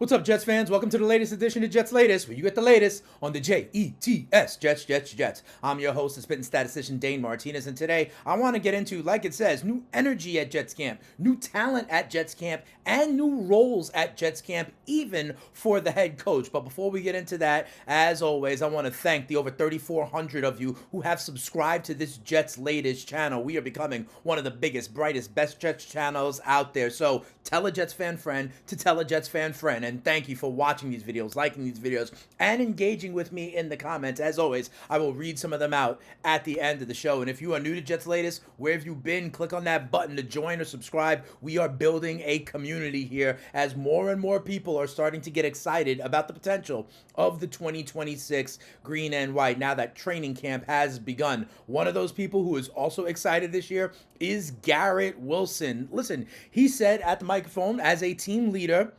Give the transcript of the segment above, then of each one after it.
What's up, Jets fans? Welcome to the latest edition of Jets Latest, where you get the latest on the Jets, Jets. I'm your host, the spitting statistician Dane Martinez, and today I want to get into, like it says, new energy at Jets camp, new talent at Jets camp, and new roles at Jets camp, even for the head coach. But before we get into that, as always, I want to thank the over 3,400 of you who have subscribed to this Jets Latest channel. We are becoming one of the biggest, brightest, best Jets channels out there. So tell a Jets fan friend to tell a Jets fan friend. And thank you for watching these videos, liking these videos, and engaging with me in the comments. As always, I will read some of them out at the end of the show. And if you are new to Jets Latest, where have you been? Click on that button to join or subscribe. We are building a community here as more and more people are starting to get excited about the potential of the 2026 green and white now that training camp has begun. One of those people who is also excited this year is Garrett Wilson. Listen, he said at the microphone, as a team leader,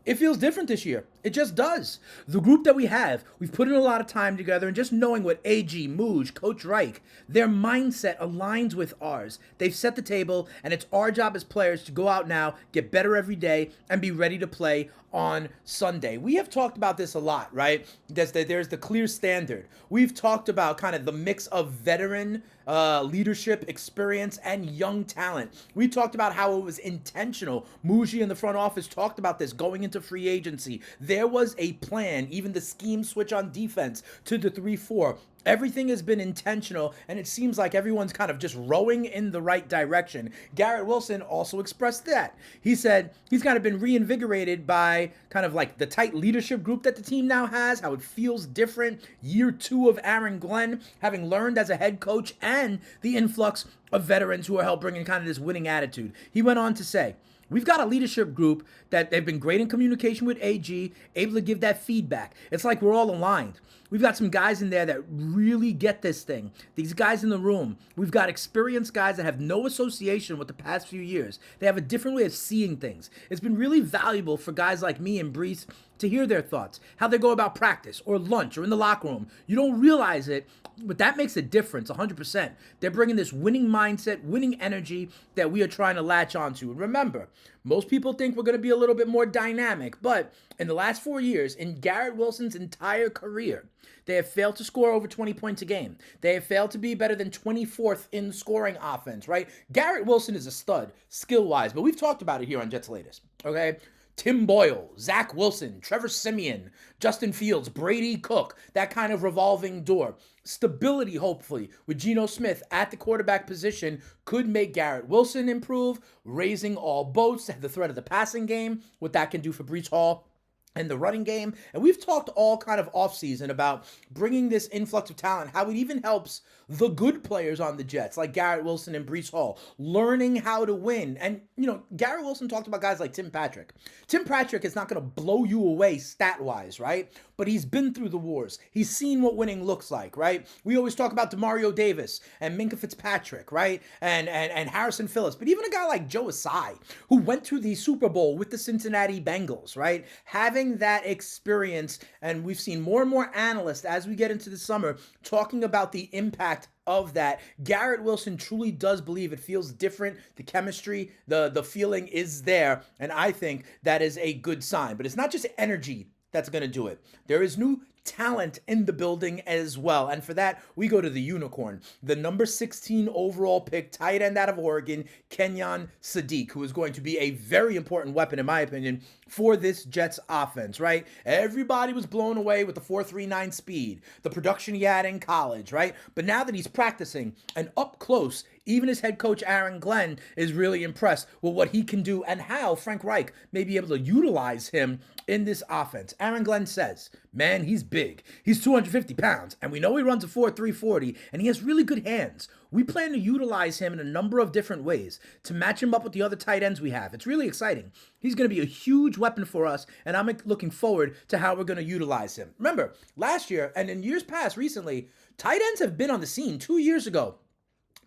it feels different this year. It just does. The group that we have, we've put in a lot of time together, and just knowing what AG, Mooj, Coach Reich, their mindset aligns with ours. They've set the table, and it's our job as players to go out now, get better every day, and be ready to play on Sunday. We have talked about this a lot, right? There's the clear standard. We've talked about kind of the mix of veteran leadership experience and young talent. We talked about how it was intentional. Muji in the front office talked about this going into free agency. There was a plan, even the scheme switch on defense to the 3-4. Everything has been intentional, and it seems like everyone's kind of just rowing in the right direction. Garrett Wilson also expressed that. He said he's kind of been reinvigorated by kind of like the tight leadership group that the team now has, how it feels different. Year 2 of Aaron Glenn, having learned as a head coach, and the influx of veterans who are helping bringing kind of this winning attitude. He went on to say, we've got a leadership group that they've been great in communication with AG, able to give that feedback. It's like we're all aligned. We've got some guys in there that really get this thing. These guys in the room, we've got experienced guys that have no association with the past few years. They have a different way of seeing things. It's been really valuable for guys like me and Brees to hear their thoughts, how they go about practice or lunch or in the locker room. You don't realize it, but that makes a difference 100%. They're bringing this winning mindset, winning energy that we are trying to latch onto. And remember, most people think we're going to be a little bit more dynamic, but in the last 4 years, in Garrett Wilson's entire career, they have failed to score over 20 points a game. They have failed to be better than 24th in scoring offense, right? Garrett Wilson is a stud, skill-wise, but we've talked about it here on Jets Latest, okay? Tim Boyle, Zach Wilson, Trevor Siemian, Justin Fields, Brady Cook, that kind of revolving door. Stability, hopefully, with Geno Smith at the quarterback position could make Garrett Wilson improve, raising all boats, the threat of the passing game, what that can do for Breece Hall and the running game. And we've talked all kind of offseason about bringing this influx of talent, how it even helps the good players on the Jets, like Garrett Wilson and Breece Hall, learning how to win. And, you know, Garrett Wilson talked about guys like Tim Patrick. Tim Patrick is not going to blow you away stat-wise, right? But he's been through the wars. He's seen what winning looks like, right? We always talk about Demario Davis and Minka Fitzpatrick, right? And Harrison Phillips. But even a guy like Joe Asai, who went to the Super Bowl with the Cincinnati Bengals, right? Having that experience, and we've seen more and more analysts as we get into the summer talking about the impact of that. Garrett Wilson truly does believe it feels different. The chemistry, the feeling is there, and I think that is a good sign. But it's not just energy that's going to do it. There is new talent in the building as well. And for that, we go to the unicorn, the number 16 overall pick, tight end out of Oregon, Kenyon Sadiq, who is going to be a very important weapon, in my opinion, for this Jets offense, right? Everybody was blown away with the 4.39 speed, the production he had in college, right? But now that he's practicing and up close, even his head coach, Aaron Glenn, is really impressed with what he can do and how Frank Reich may be able to utilize him in this offense. Aaron Glenn says, man, he's big. He's 250 pounds, and we know he runs a 4.3 40, and he has really good hands. We plan to utilize him in a number of different ways to match him up with the other tight ends we have. It's really exciting. He's going to be a huge weapon for us, and I'm looking forward to how we're going to utilize him. Remember, last year and in years past recently, tight ends have been on the scene 2 years ago.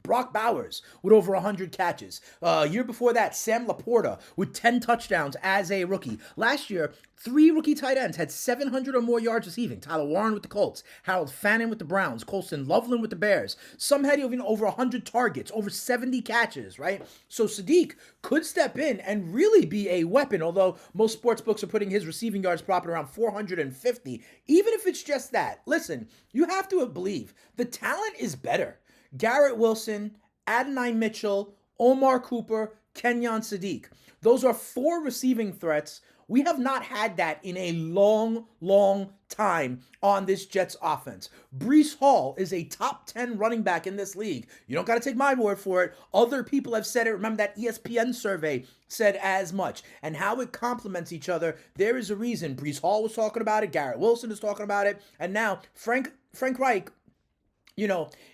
Brock Bowers with over 100 catches. Year before that, Sam Laporta with 10 touchdowns as a rookie. Last year, 3 rookie tight ends had 700 or more yards receiving. Tyler Warren with the Colts, Harold Fannin with the Browns, Colston Loveland with the Bears. Some had even over 100 targets, over 70 catches, right? So Sadiq could step in and really be a weapon, although most sports books are putting his receiving yards prop at around 450. Even if it's just that, listen, you have to believe the talent is better. Garrett Wilson, Adonai Mitchell, Omar Cooper, Kenyon Sadiq. Those are 4 receiving threats. We have not had that in a long, long time on this Jets offense. Breece Hall is a top 10 running back in this league. You don't got to take my word for it. Other people have said it. Remember that ESPN survey said as much. And how it complements each other, there is a reason. Breece Hall was talking about it. Garrett Wilson is talking about it. And now Frank Reich,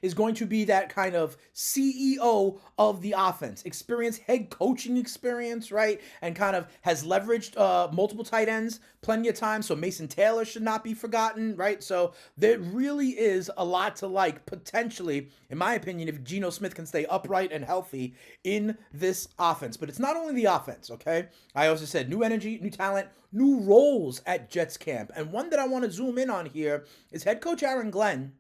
is going to be that kind of CEO of the offense. Head coaching experience, right? And kind of has leveraged multiple tight ends plenty of times. So Mason Taylor should not be forgotten, right? So there really is a lot to like, potentially, in my opinion, if Geno Smith can stay upright and healthy in this offense. But it's not only the offense, okay? I also said new energy, new talent, new roles at Jets camp. And one that I want to zoom in on here is head coach Aaron Glenn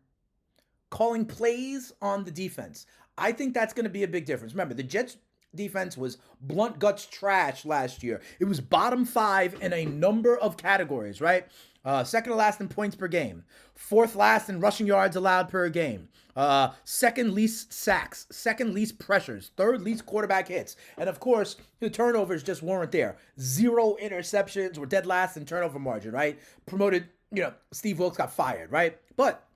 calling plays on the defense. I think that's going to be a big difference. Remember, the Jets defense was blunt guts trash last year. It was bottom 5 in a number of categories, right? Second to last in points per game. 4th last in rushing yards allowed per game. Second least sacks. Second least pressures. 3rd least quarterback hits. And of course, the turnovers just weren't there. 0 interceptions. We're dead last in turnover margin, right? Promoted, Steve Wilkes got fired, right? But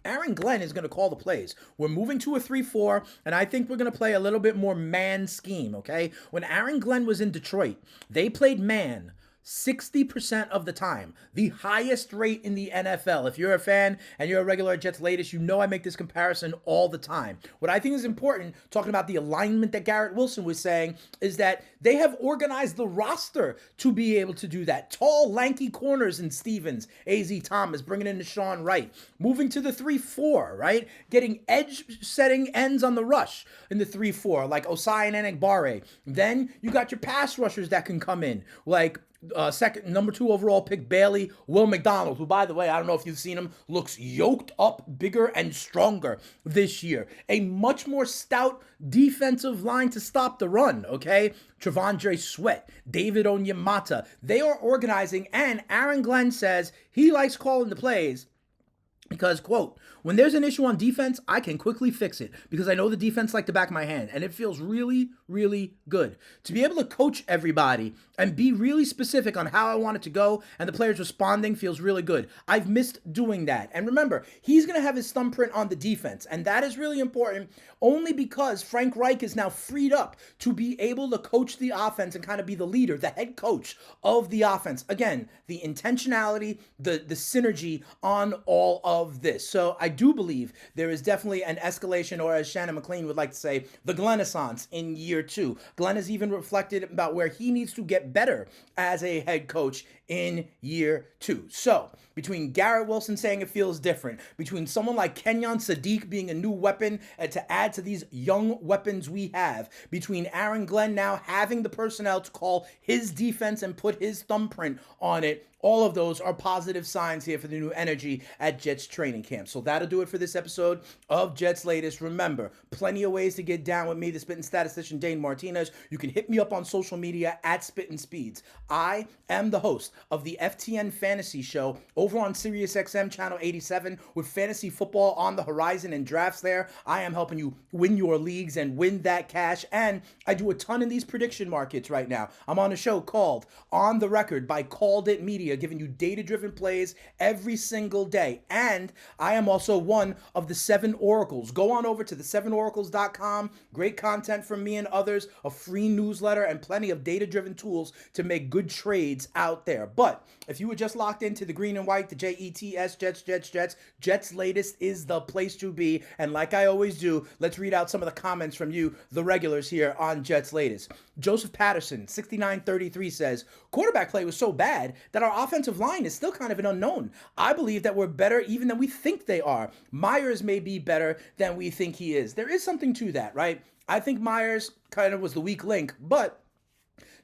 Aaron Glenn is going to call the plays. We're moving to a 3-4, and I think we're going to play a little bit more man scheme, okay? When Aaron Glenn was in Detroit, they played man 60% of the time, the highest rate in the NFL. If you're a fan and you're a regular at Jets Latest, you know I make this comparison all the time. What I think is important, talking about the alignment that Garrett Wilson was saying, is that they have organized the roster to be able to do that. Tall, lanky corners in Stevens, A.Z. Thomas, bringing in Deshaun Wright. Moving to the 3-4, right? Getting edge-setting ends on the rush in the 3-4, like Osai and Enagbare. Then you got your pass rushers that can come in, like number 2 overall pick Bailey Will McDonald, who, by the way, I don't know if you've seen him, looks yoked up, bigger and stronger this year. A much more stout defensive line to stop the run, okay? Trevondre Sweat, David Onyemata. They are organizing, and Aaron Glenn says he likes calling the plays because, quote, when there's an issue on defense, I can quickly fix it because I know the defense like the back of my hand. And it feels really, really good to be able to coach everybody and be really specific on how I want it to go. And the players responding feels really good. I've missed doing that. And remember, he's going to have his thumbprint on the defense. And that is really important only because Frank Reich is now freed up to be able to coach the offense and kind of be the leader, the head coach of the offense. Again, the intentionality, the synergy on all of this. So I do believe there is definitely an escalation, or as Shannon McLean would like to say, the Glennaissance in year 2. Glenn has even reflected about where he needs to get better as a head coach in year 2. So between Garrett Wilson saying it feels different, between someone like Kenyon Sadiq being a new weapon to add to these young weapons we have, between Aaron Glenn now having the personnel to call his defense and put his thumbprint on it, all of those are positive signs here for the new energy at Jets training camp. So that'll do it for this episode of Jets Latest. Remember, plenty of ways to get down with me, the spitting statistician Dane Martinez. You can hit me up on social media at Spittin' Speeds. I am the host of the FTN Fantasy Show over on SiriusXM Channel 87 with fantasy football on the horizon and drafts there. I am helping you win your leagues and win that cash. And I do a ton in these prediction markets right now. I'm on a show called On the Record by Called It Media, giving you data-driven plays every single day. And I am also one of the 7 Oracles. Go on over to the7oracles.com. Great content from me and others, a free newsletter, and plenty of data-driven tools to make good trades out there. But if you were just locked into the green and white, the Jets, Jets latest is the place to be. And like I always do, let's read out some of the comments from you, the regulars here on Jets latest. Joseph Patterson, 6933 says, quarterback play was so bad that our offensive line is still kind of an unknown. I believe that we're better even than we think they are. Myers may be better than we think he is. There is something to that, right? I think Myers kind of was the weak link, but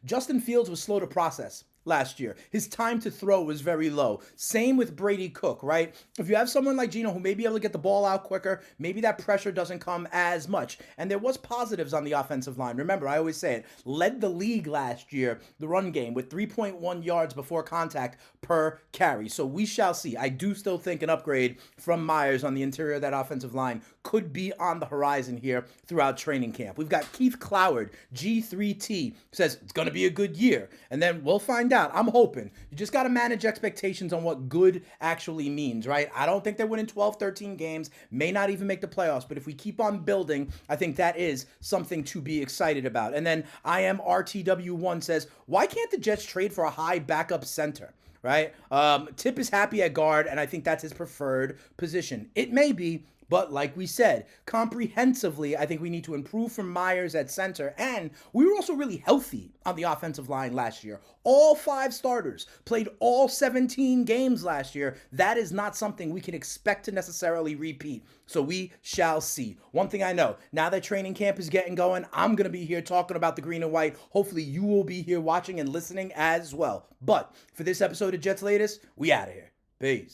Justin Fields was slow to process last year. His time to throw was very low. Same with Brady Cook, right? If you have someone like Geno who may be able to get the ball out quicker, maybe that pressure doesn't come as much. And there was positives on the offensive line. Remember, I always say it, led the league last year, the run game, with 3.1 yards before contact per carry. So we shall see. I do still think an upgrade from Myers on the interior of that offensive line could be on the horizon here throughout training camp. We've got Keith Cloward, G3T, says it's going to be a good year. And then we'll find out. I'm hoping. You just got to manage expectations on what good actually means, right? I don't think they're winning 12, 13 games, may not even make the playoffs, but if we keep on building, I think that is something to be excited about. And then I am RTW1 says, why can't the Jets trade for a high backup center? Right? Tip is happy at guard, and I think that's his preferred position. It may be, but like we said, comprehensively, I think we need to improve from Myers at center. And we were also really healthy on the offensive line last year. All 5 starters played all 17 games last year. That is not something we can expect to necessarily repeat. So we shall see. One thing I know, now that training camp is getting going, I'm going to be here talking about the green and white. Hopefully you will be here watching and listening as well. But for this episode of Jets Latest, we out of here. Peace.